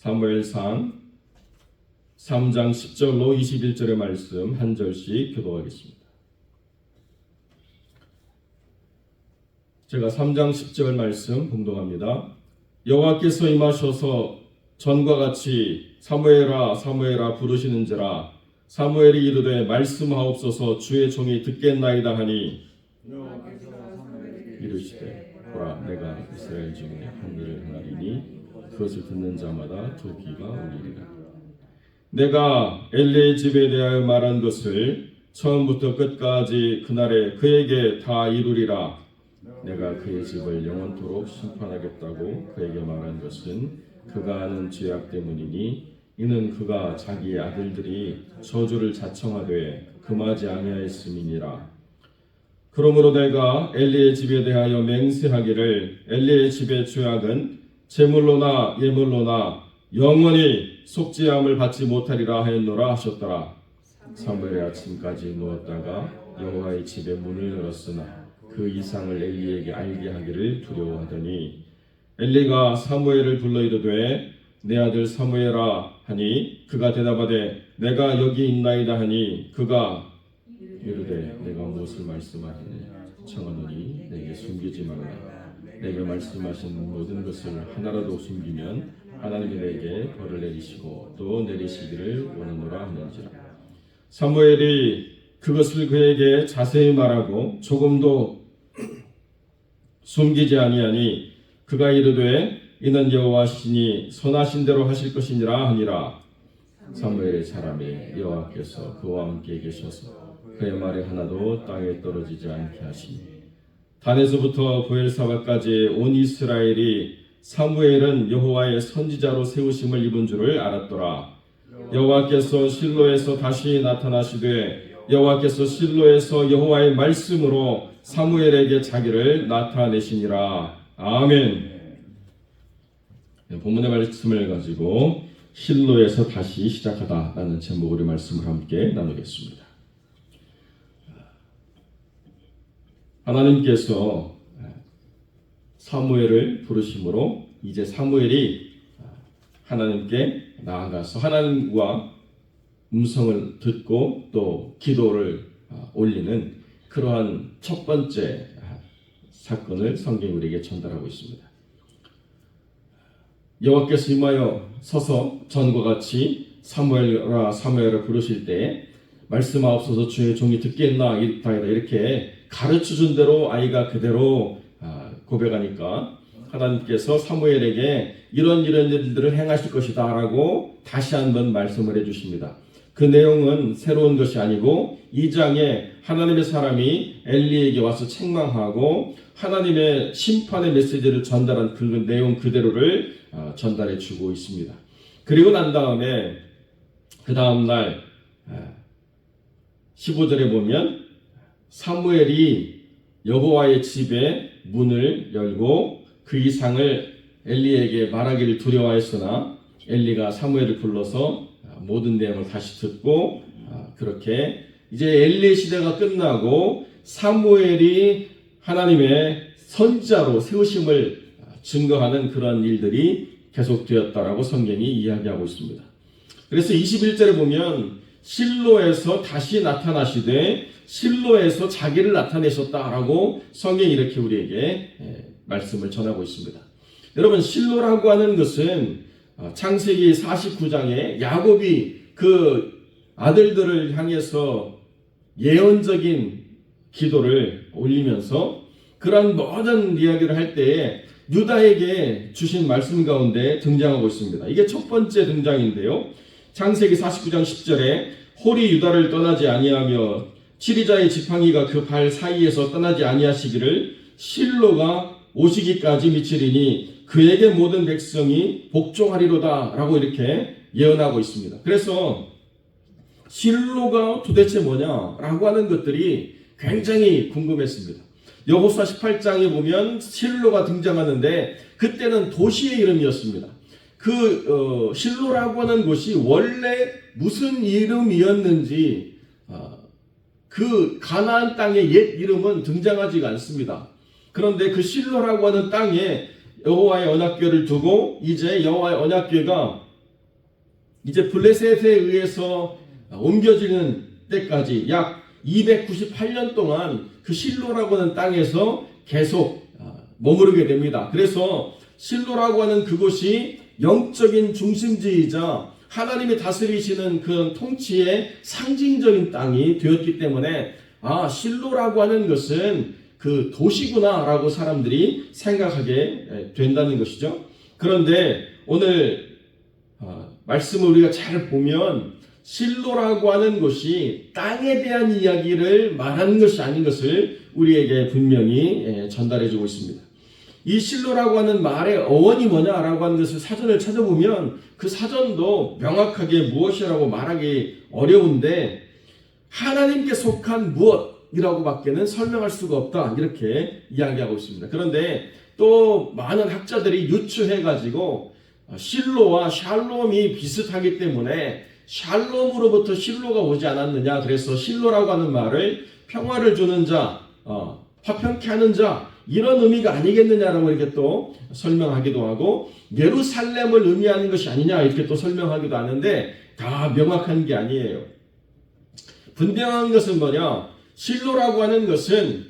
사무엘상 3장 10절로 21절의 말씀 한 절씩 교독하겠습니다. 제가 3장 10절 말씀 봉독합니다. 여호와께서 임하셔서 전과 같이 사무엘아 사무엘아 부르시는지라 사무엘이 이르되 말씀하옵소서 주의 종이 듣겠나이다 하니 이르시되 보라 내가 이스라엘 중에 한 일을 행하리니 그것을 듣는 자마다 두 귀가 울리리라. 내가 엘리의 집에 대하여 말한 것을 처음부터 끝까지 그날에 그에게 다 이루리라. 내가 그의 집을 영원토록 심판하겠다고 그에게 말한 것은 그가 하는 죄악 때문이니 이는 그가 자기의 아들들이 저주를 자청하되 금하지 아니하였음이니라. 그러므로 내가 엘리의 집에 대하여 맹세하기를 엘리의 집의 죄악은 제물로나 예물로나 영원히 속죄함을 받지 못하리라 하였노라 하셨더라. 사무엘이 아침까지 누웠다가 여호와의 집에 문을 열었으나 그 이상을 엘리에게 알게 하기를 두려워하더니 엘리가 사무엘을 불러 이르되 내 아들 사무엘아 하니 그가 대답하되 내가 여기 있나이다 하니 그가 이르되 내가 무엇을 말씀하시느냐 청하노니 내게 숨기지 말라. 내게 말씀하신 모든 것을 하나라도 숨기면 하나님이 내게 벌을 내리시고 또 내리시기를 원하노라 하는지라. 사무엘이 그것을 그에게 자세히 말하고 조금도 숨기지 아니하니 그가 이르되 이는 여호와시니 선하신 대로 하실 것이니라 하니라. 사무엘의 사람이 여호와께서 그와 함께 계셔서 그의 말이 하나도 땅에 떨어지지 않게 하시니 단에서부터 브엘사바까지 온 이스라엘이 사무엘은 여호와의 선지자로 세우심을 입은 줄을 알았더라. 여호와께서 실로에서 다시 나타나시되 여호와께서 실로에서 여호와의 말씀으로 사무엘에게 자기를 나타내시니라. 아멘. 본문의 말씀을 가지고 실로에서 다시 시작하다라는 제목으로 말씀을 함께 나누겠습니다. 하나님께서 사무엘을 부르심으로 이제 사무엘이 하나님께 나아가서 하나님과 음성을 듣고 또 기도를 올리는 그러한 첫 번째 사건을 성경이 우리에게 전달하고 있습니다. 여호와께서 임하여 서서 전과 같이 사무엘아 사무엘을 부르실 때 말씀하옵소서 주의 종이 듣겠나이다 이렇게 가르쳐준 대로 아이가 그대로 고백하니까 하나님께서 사무엘에게 이런 일들을 행하실 것이다 라고 다시 한번 말씀을 해주십니다. 그 내용은 새로운 것이 아니고 2장에 하나님의 사람이 엘리에게 와서 책망하고 하나님의 심판의 메시지를 전달한 그 내용 그대로를 전달해 주고 있습니다. 그리고 난 다음에 그 다음날 15절에 보면 사무엘이 여호와의 집에 문을 열고 그 이상을 엘리에게 말하기를 두려워했으나 엘리가 사무엘을 불러서 모든 내용을 다시 듣고 그렇게 이제 엘리의 시대가 끝나고 사무엘이 하나님의 선지자로 세우심을 증거하는 그런 일들이 계속되었다라고 성경이 이야기하고 있습니다. 그래서 21절에 보면 실로에서 다시 나타나시되 실로에서 자기를 나타내셨다라고 성경이 이렇게 우리에게 말씀을 전하고 있습니다. 여러분 실로라고 하는 것은 창세기 49장에 야곱이 그 아들들을 향해서 예언적인 기도를 올리면서 그런 모든 이야기를 할 때에 유다에게 주신 말씀 가운데 등장하고 있습니다. 이게 첫 번째 등장인데요. 창세기 49장 10절에 홀이 유다를 떠나지 아니하며 치리자의 지팡이가 그 발 사이에서 떠나지 아니하시기를 실로가 오시기까지 미치리니 그에게 모든 백성이 복종하리로다 라고 이렇게 예언하고 있습니다. 그래서 실로가 도대체 뭐냐라고 하는 것들이 굉장히 궁금했습니다. 여호수아 18장에 보면 실로가 등장하는데 그때는 도시의 이름이었습니다. 그 실로라고 하는 곳이 원래 무슨 이름이었는지 그 가나안 땅의 옛 이름은 등장하지가 않습니다. 그런데 그 실로라고 하는 땅에 여호와의 언약궤를 두고 이제 여호와의 언약궤가 이제 블레셋에 의해서 옮겨지는 때까지 약 298년 동안 그 실로라고 하는 땅에서 계속 머무르게 됩니다. 그래서 실로라고 하는 그곳이 영적인 중심지이자 하나님이 다스리시는 그런 통치의 상징적인 땅이 되었기 때문에 실로라고 하는 것은 그 도시구나라고 사람들이 생각하게 된다는 것이죠. 그런데 오늘 말씀을 우리가 잘 보면 실로라고 하는 것이 땅에 대한 이야기를 말하는 것이 아닌 것을 우리에게 분명히 전달해주고 있습니다. 이 실로라고 하는 말의 어원이 뭐냐라고 하는 것을 사전을 찾아보면 그 사전도 명확하게 무엇이라고 말하기 어려운데 하나님께 속한 무엇이라고 밖에는 설명할 수가 없다 이렇게 이야기하고 있습니다. 그런데 또 많은 학자들이 유추해가지고 실로와 샬롬이 비슷하기 때문에 샬롬으로부터 실로가 오지 않았느냐, 그래서 실로라고 하는 말을 평화를 주는 자, 화평케 하는 자 이런 의미가 아니겠느냐라고 이렇게 또 설명하기도 하고 예루살렘을 의미하는 것이 아니냐 이렇게 또 설명하기도 하는데 다 명확한 게 아니에요. 분명한 것은 뭐냐, 실로라고 하는 것은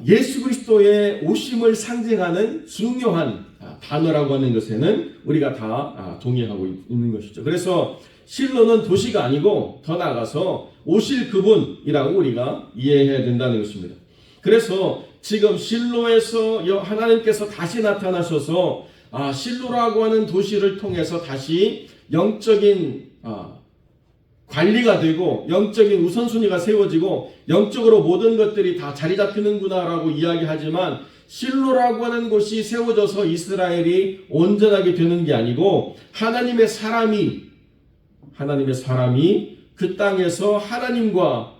예수 그리스도의 오심을 상징하는 중요한 단어라고 하는 것에는 우리가 다 동의하고 있는 것이죠. 그래서 실로는 도시가 아니고 더 나아가서 오실 그분이라고 우리가 이해해야 된다는 것입니다. 그래서 지금 실로에서 하나님께서 다시 나타나셔서 실로라고 하는 도시를 통해서 다시 영적인 관리가 되고 영적인 우선순위가 세워지고 영적으로 모든 것들이 다 자리 잡히는구나라고 이야기하지만 실로라고 하는 곳이 세워져서 이스라엘이 온전하게 되는 게 아니고 하나님의 사람이 그 땅에서 하나님과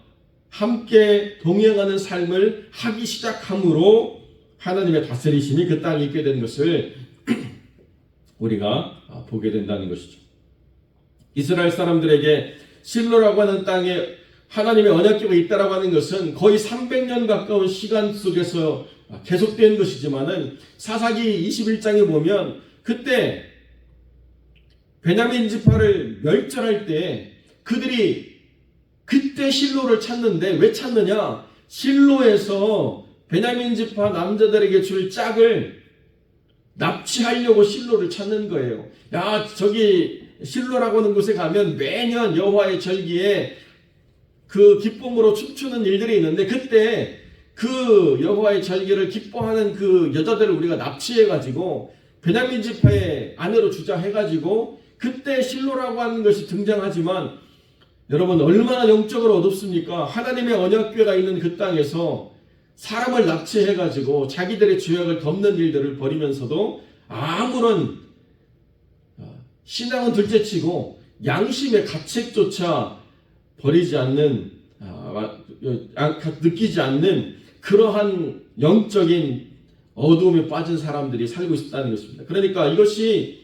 함께 동행하는 삶을 하기 시작함으로 하나님의 다스리심이 그 땅에 있게 된 것을 우리가 보게 된다는 것이죠. 이스라엘 사람들에게 실로라고 하는 땅에 하나님의 언약궤가 있다라고 하는 것은 거의 300년 가까운 시간 속에서 계속된 것이지만은 사사기 21장에 보면 그때 베냐민 지파를 멸절할 때 그들이 그때 실로를 찾는데 왜 찾느냐? 실로에서 베냐민 지파 남자들에게 줄 짝을 납치하려고 실로를 찾는 거예요. 저기 실로라고 하는 곳에 가면 매년 여호와의 절기에 그 기쁨으로 춤추는 일들이 있는데 그때 그 여호와의 절기를 기뻐하는 그 여자들을 우리가 납치해가지고 베냐민 지파의 아내로 주자 해가지고 그때 실로라고 하는 것이 등장하지만 여러분 얼마나 영적으로 어둡습니까? 하나님의 언약궤가 있는 그 땅에서 사람을 납치해가지고 자기들의 죄악을 덮는 일들을 벌이면서도 아무런 신앙은 둘째치고 양심의 가책조차 버리지 않는 느끼지 않는 그러한 영적인 어두움에 빠진 사람들이 살고 있다는 것입니다. 그러니까 이것이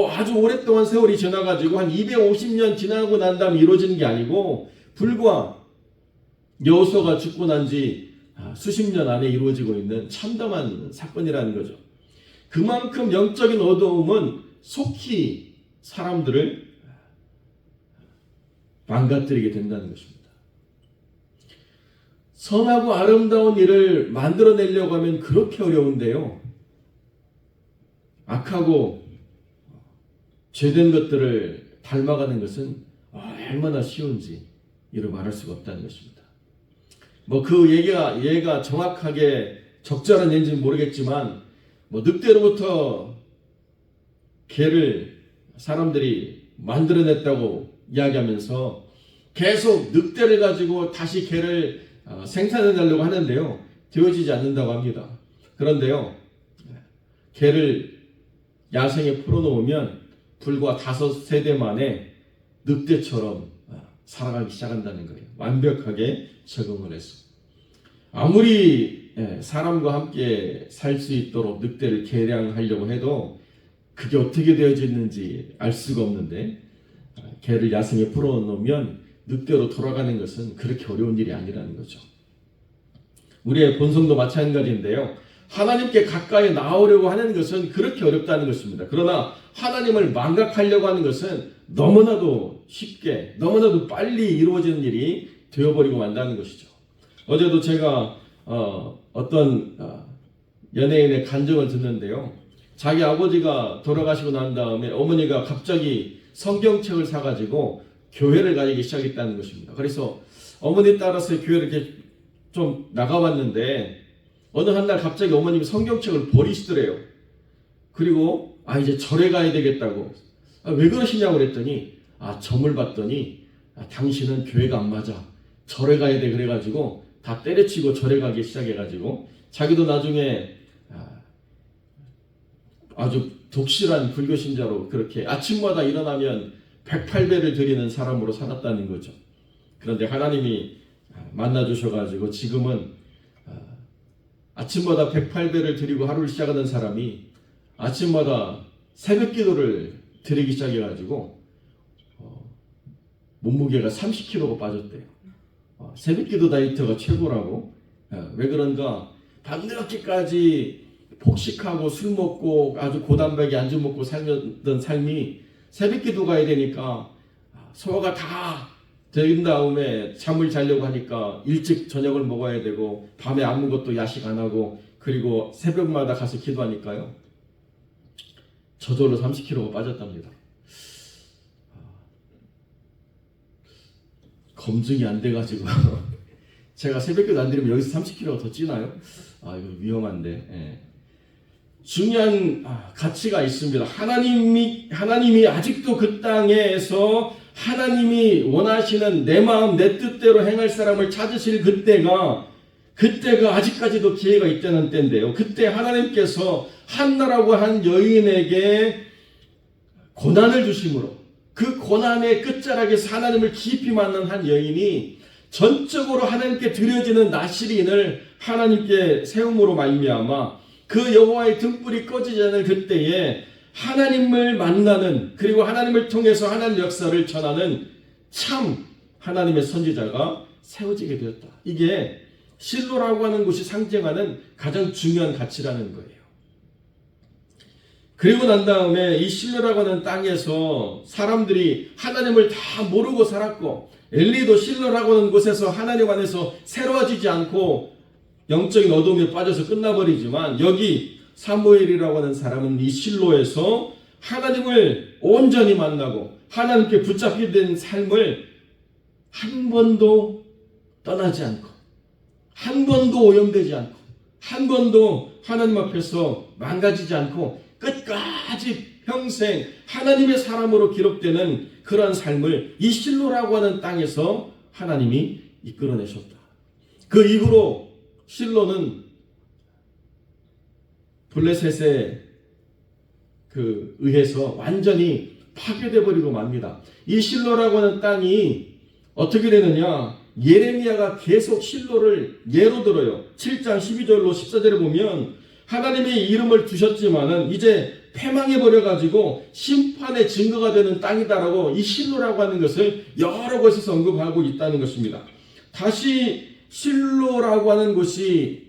아주 오랫동안 세월이 지나가지고 한 250년 지나고 난 다음에 이루어지는 게 아니고 불과 여호수아가 죽고 난 지 수십 년 안에 이루어지고 있는 참담한 사건이라는 거죠. 그만큼 영적인 어두움은 속히 사람들을 망가뜨리게 된다는 것입니다. 선하고 아름다운 일을 만들어내려고 하면 그렇게 어려운데요. 악하고 죄된 것들을 닮아가는 것은 얼마나 쉬운지 이루 말할 수가 없다는 것입니다. 그 얘가 정확하게 적절한 얘기인지는 모르겠지만 늑대로부터 개를 사람들이 만들어냈다고 이야기하면서 계속 늑대를 가지고 다시 개를 생산해내려고 하는데요. 되어지지 않는다고 합니다. 그런데요. 개를 야생에 풀어놓으면 불과 5세대 만에 늑대처럼 살아가기 시작한다는 거예요. 완벽하게 적응을 해서. 아무리 사람과 함께 살 수 있도록 늑대를 개량하려고 해도 그게 어떻게 되어지는지 알 수가 없는데 개를 야생에 풀어놓으면 늑대로 돌아가는 것은 그렇게 어려운 일이 아니라는 거죠. 우리의 본성도 마찬가지인데요. 하나님께 가까이 나오려고 하는 것은 그렇게 어렵다는 것입니다. 그러나 하나님을 망각하려고 하는 것은 너무나도 쉽게, 너무나도 빨리 이루어지는 일이 되어버리고 만다는 것이죠. 어제도 제가 어떤 연예인의 간증을 듣는데요. 자기 아버지가 돌아가시고 난 다음에 어머니가 갑자기 성경책을 사가지고 교회를 다니기 시작했다는 것입니다. 그래서 어머니 따라서 교회를 이렇게 좀 나가봤는데 어느 한 날 갑자기 어머님이 성경책을 버리시더래요. 그리고 이제 절에 가야 되겠다고. 왜 그러시냐고 그랬더니 점을 봤더니 당신은 교회가 안 맞아. 절에 가야 돼. 그래가지고 다 때려치고 절에 가기 시작해가지고 자기도 나중에 아주 독실한 불교 신자로 그렇게 아침마다 일어나면 108배를 드리는 사람으로 살았다는 거죠. 그런데 하나님이 만나주셔가지고 지금은 아침마다 108배를 드리고 하루를 시작하는 사람이 아침마다 새벽 기도를 드리기 시작해가지고 몸무게가 30kg가 빠졌대요. 새벽 기도 다이어트가 최고라고. 왜 그런가? 밤늦게까지 폭식하고 술 먹고 아주 고단백에 안주 먹고 살던 삶이 새벽 기도 가야 되니까 소화가 다 된 다음에 잠을 자려고 하니까 일찍 저녁을 먹어야 되고 밤에 아무것도 야식 안 하고 그리고 새벽마다 가서 기도하니까요. 저절로 30kg가 빠졌답니다. 검증이 안 돼가지고 제가 새벽기도 안 드리면 여기서 30kg가 더 찌나요? 이거 위험한데. 예. 중요한 가치가 있습니다. 하나님이 아직도 그 땅에서 하나님이 원하시는 내 마음 내 뜻대로 행할 사람을 찾으실 그때가 아직까지도 기회가 있다는 때인데요. 그때 하나님께서 한나라고 한 여인에게 고난을 주심으로 그 고난의 끝자락에서 하나님을 깊이 만난 한 여인이 전적으로 하나님께 드려지는 나시린을 하나님께 세움으로 말미암아 그 여호와의 등불이 꺼지지 않을 그때에 하나님을 만나는 그리고 하나님을 통해서 하나님 역사를 전하는 참 하나님의 선지자가 세워지게 되었다. 이게 실로라고 하는 곳이 상징하는 가장 중요한 가치라는 거예요. 그리고 난 다음에 이 실로라고 하는 땅에서 사람들이 하나님을 다 모르고 살았고 엘리도 실로라고 하는 곳에서 하나님 안에서 새로워지지 않고 영적인 어둠에 빠져서 끝나버리지만 여기 사무엘이라고 하는 사람은 이 실로에서 하나님을 온전히 만나고 하나님께 붙잡게 된 삶을 한 번도 떠나지 않고 한 번도 오염되지 않고 한 번도 하나님 앞에서 망가지지 않고 끝까지 평생 하나님의 사람으로 기록되는 그러한 삶을 이 실로라고 하는 땅에서 하나님이 이끌어내셨다. 그 이후로 실로는 블레셋에 의해서 완전히 파괴돼 버리고 맙니다. 이 실로라고 하는 땅이 어떻게 되느냐? 예레미야가 계속 실로를 예로 들어요. 7장 12절로 14절에 보면 하나님이 이름을 두셨지만은 이제 패망해 버려 가지고 심판의 증거가 되는 땅이다라고 이 실로라고 하는 것을 여러 곳에서 언급하고 있다는 것입니다. 다시 실로라고 하는 곳이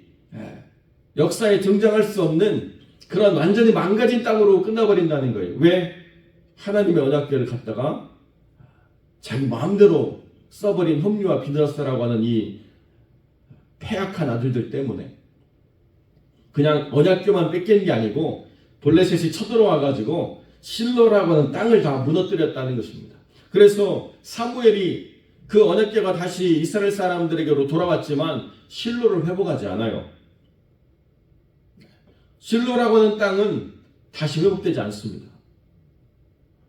역사에 등장할 수 없는 그런 완전히 망가진 땅으로 끝나버린다는 거예요. 왜? 하나님의 언약궤를 갖다가 자기 마음대로 써버린 홈리와 비느하스라고 하는 이 패악한 아들들 때문에 그냥 언약궤만 뺏긴 게 아니고 블레셋이 쳐들어와가지고 실로라고 하는 땅을 다 무너뜨렸다는 것입니다. 그래서 사무엘이 그 언약궤가 다시 이스라엘 사람들에게로 돌아왔지만 실로를 회복하지 않아요. 실로라고 하는 땅은 다시 회복되지 않습니다.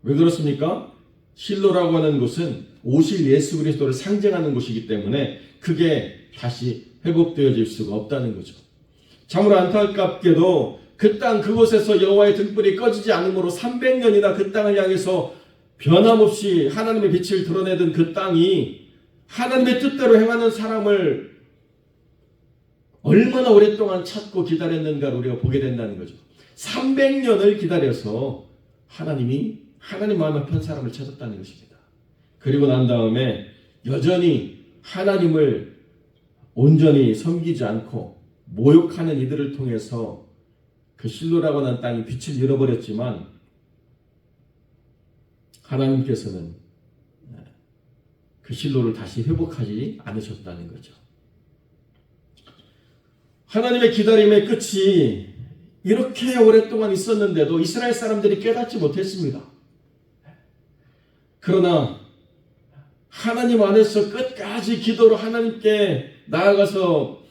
왜 그렇습니까? 실로라고 하는 곳은 오실 예수 그리스도를 상징하는 곳이기 때문에 그게 다시 회복되어질 수가 없다는 거죠. 참으로 안타깝게도 그 땅 그곳에서 여호와의 등불이 꺼지지 않으므로 300년이나 그 땅을 향해서 변함없이 하나님의 빛을 드러내던 그 땅이 하나님의 뜻대로 행하는 사람을 얼마나 오랫동안 찾고 기다렸는가를 우리가 보게 된다는 거죠. 300년을 기다려서 하나님이 하나님 마음에 편 사람을 찾았다는 것입니다. 그리고 난 다음에 여전히 하나님을 온전히 섬기지 않고 모욕하는 이들을 통해서 그 실로라고 하는 땅이 빛을 잃어버렸지만 하나님께서는 그 실로를 다시 회복하지 않으셨다는 거죠. 하나님의 기다림의 끝이 이렇게 오랫동안 있었는데도 이스라엘 사람들이 깨닫지 못했습니다. 그러나 하나님 안에서 끝까지 기도로 하나님께 나아가서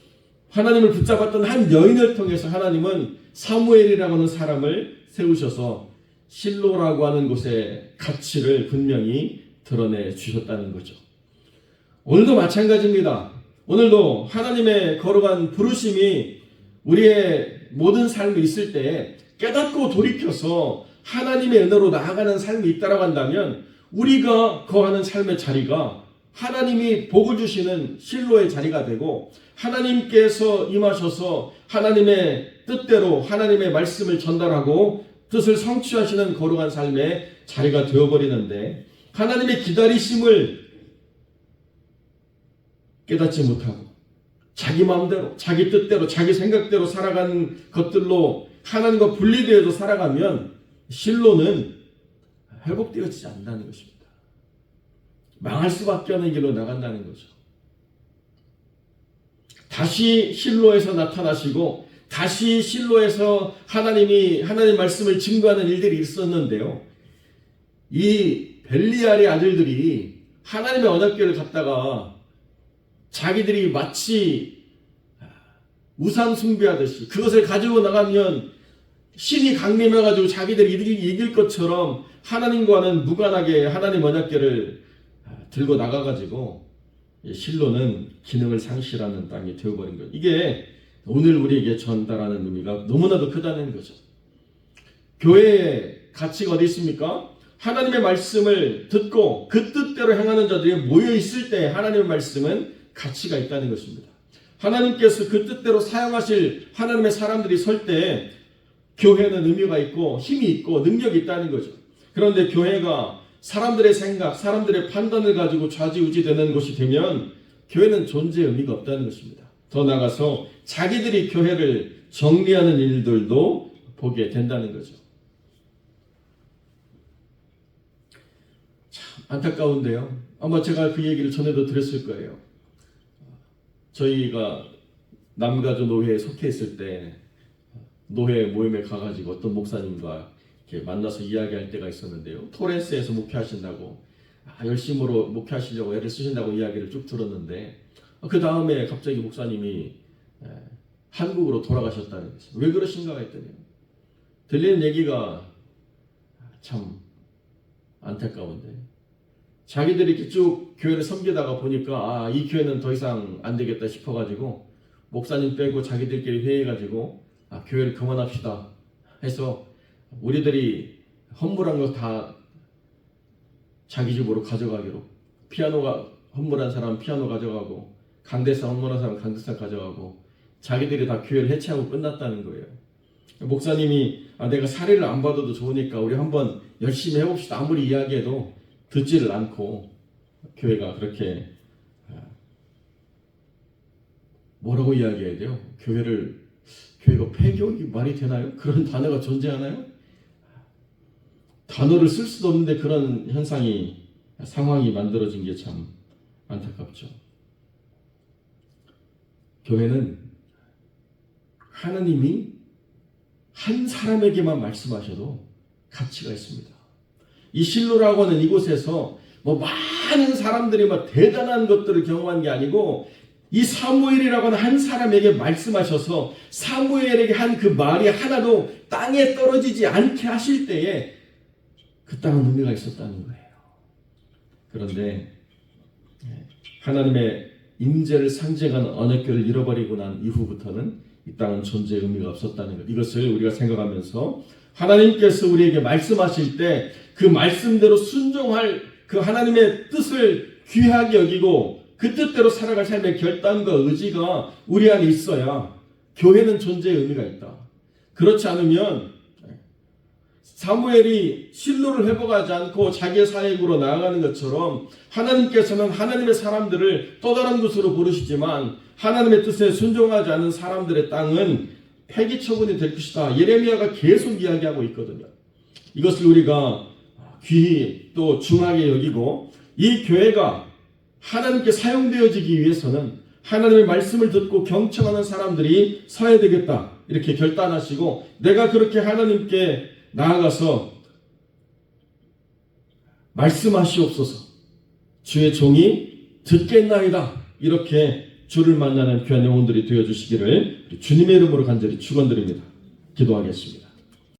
하나님을 붙잡았던 한 여인을 통해서 하나님은 사무엘이라고 하는 사람을 세우셔서 실로라고 하는 곳의 가치를 분명히 드러내 주셨다는 거죠. 오늘도 마찬가지입니다. 오늘도 하나님의 거룩한 부르심이 우리의 모든 삶에 있을 때 깨닫고 돌이켜서 하나님의 은혜로 나아가는 삶이 있다고 한다면 우리가 거하는 삶의 자리가 하나님이 복을 주시는 실로의 자리가 되고 하나님께서 임하셔서 하나님의 뜻대로 하나님의 말씀을 전달하고 뜻을 성취하시는 거룩한 삶의 자리가 되어버리는데 하나님의 기다리심을 깨닫지 못하고 자기 마음대로 자기 뜻대로 자기 생각대로 살아가는 것들로 하나님과 분리되어서 살아가면 실로는 회복되어지지 않는다는 것입니다. 망할 수밖에 없는 길로 나간다는 거죠. 다시 실로에서 나타나시고 다시 실로에서 하나님 말씀을 증거하는 일들이 있었는데요. 이 벨리알의 아들들이 하나님의 언약궤를 갖다가 자기들이 마치 우상 숭배하듯이 그것을 가지고 나가면 신이 강림해가지고 자기들이 이길 것처럼 하나님과는 무관하게 하나님 언약궤를 들고 나가가지고 실로는 기능을 상실하는 땅이 되어버린 거예요. 이게 오늘 우리에게 전달하는 의미가 너무나도 크다는 거죠. 교회의 가치가 어디 있습니까? 하나님의 말씀을 듣고 그 뜻대로 행하는 자들이 모여 있을 때 하나님의 말씀은 가치가 있다는 것입니다. 하나님께서 그 뜻대로 사용하실 하나님의 사람들이 설 때 교회는 의미가 있고 힘이 있고 능력이 있다는 거죠. 그런데 교회가 사람들의 생각, 사람들의 판단을 가지고 좌지우지되는 것이 되면 교회는 존재의 의미가 없다는 것입니다. 더 나아가서 자기들이 교회를 정리하는 일들도 보게 된다는 거죠. 참 안타까운데요. 아마 제가 그 얘기를 전에도 드렸을 거예요. 저희가 남가주 노회에 속해 있을 때 노회 모임에 가가지고 어떤 목사님과 이렇게 만나서 이야기할 때가 있었는데요. 토렌스에서 목회하신다고 열심으로 목회하시려고 애를 쓰신다고 이야기를 쭉 들었는데 그 다음에 갑자기 목사님이 한국으로 돌아가셨다는 거죠. 왜 그러신가 했더니 들리는 얘기가 참 안타까운데 자기들이 이렇게 쭉 교회를 섬기다가 보니까 이 교회는 더 이상 안 되겠다 싶어가지고 목사님 빼고 자기들끼리 회의해가지고 교회를 그만합시다 해서 우리들이 헌물한 거 다 자기 집으로 가져가기로 피아노가 헌물한 사람 피아노 가져가고 강대상 헌물한 사람 강대상 가져가고 자기들이 다 교회를 해체하고 끝났다는 거예요. 목사님이 내가 사례를 안 받아도 좋으니까 우리 한번 열심히 해봅시다. 아무리 이야기해도 듣지를 않고 교회가 그렇게 뭐라고 이야기해야 돼요? 교회가 폐교이 말이 되나요? 그런 단어가 존재하나요? 단어를 쓸 수도 없는데 그런 상황이 만들어진 게 참 안타깝죠. 교회는 하나님이 한 사람에게만 말씀하셔도 가치가 있습니다. 이 실로라고 하는 이곳에서 많은 사람들이 대단한 것들을 경험한 게 아니고 이 사무엘이라고 하는 한 사람에게 말씀하셔서 사무엘에게 한 그 말이 하나도 땅에 떨어지지 않게 하실 때에 그 땅은 의미가 있었다는 거예요. 그런데 하나님의 임재를 상징하는 언약궤를 잃어버리고 난 이후부터는 이 땅은 존재의 의미가 없었다는 것. 이것을 우리가 생각하면서 하나님께서 우리에게 말씀하실 때 그 말씀대로 순종할 그 하나님의 뜻을 귀하게 여기고 그 뜻대로 살아갈 삶의 결단과 의지가 우리 안에 있어야 교회는 존재의 의미가 있다. 그렇지 않으면 사무엘이 실로를 회복하지 않고 자기의 사역으로 나아가는 것처럼 하나님께서는 하나님의 사람들을 또 다른 곳으로 부르시지만 하나님의 뜻에 순종하지 않은 사람들의 땅은 폐기 처분이 될 것이다. 예레미야가 계속 이야기하고 있거든요. 이것을 우리가 귀히 또 중하게 여기고 이 교회가 하나님께 사용되어지기 위해서는 하나님의 말씀을 듣고 경청하는 사람들이 서야 되겠다. 이렇게 결단하시고 내가 그렇게 하나님께 나아가서 말씀하시옵소서. 주의 종이 듣겠나이다. 이렇게 주를 만나는 귀한 영혼들이 되어주시기를 주님의 이름으로 간절히 축원드립니다. 기도하겠습니다.